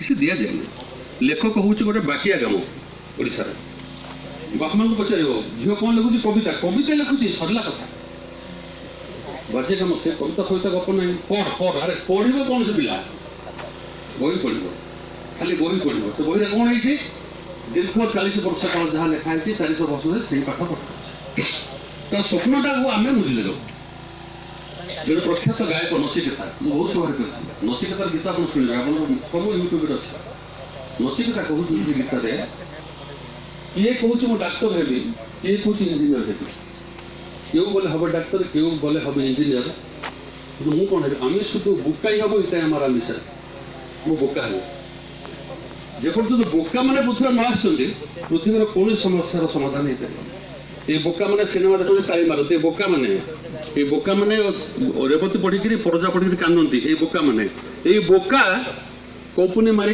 किसी दि जाए लेखक हूँ गोटे बाकिया काम ओडिशा बापा माँ को पचार झील कौन लिखुची कविता कविता लिखुची सरला कथा बाजे काम से कविता सहित गप ना पढ़ अरे पढ़ कौन से पिला बही पढ़ खाली बही पढ़ से बही कौन है दीर्घ 40 वर्ष काल जहाँ लिखाई 400 वर्ष से पाठ पढ़ा तो स्वप्नटा को आम बुझे जो प्रख्यात गायक नचिकेता बहुत सभार कर नचिकेतार गीत आप शुणे आप सब यूट्यूब अच्छे नचिकेता कहूँ से गीत किए कहूँ मो डाक्तर हेबी किए कहूँ इंजीनियर हेबी क्यों बोले हम डाक्तर क्यों बोले हम इंजीनियर मुझे कौन है आम शुद्ध बोकाई हम ये आम आमिषा मो बोका हे जेपर्यंत बोका मैंने पृथ्वी न आसुँच पृथ्वीर कौन समस्या समाधान हो ये बोका मैंने सिनेमा देखते ताली मारते ये बोका मैंने रेवती पढ़ी परजा पढ़ी कांदती ये बोका मैंने ये बोका कंपनी मारी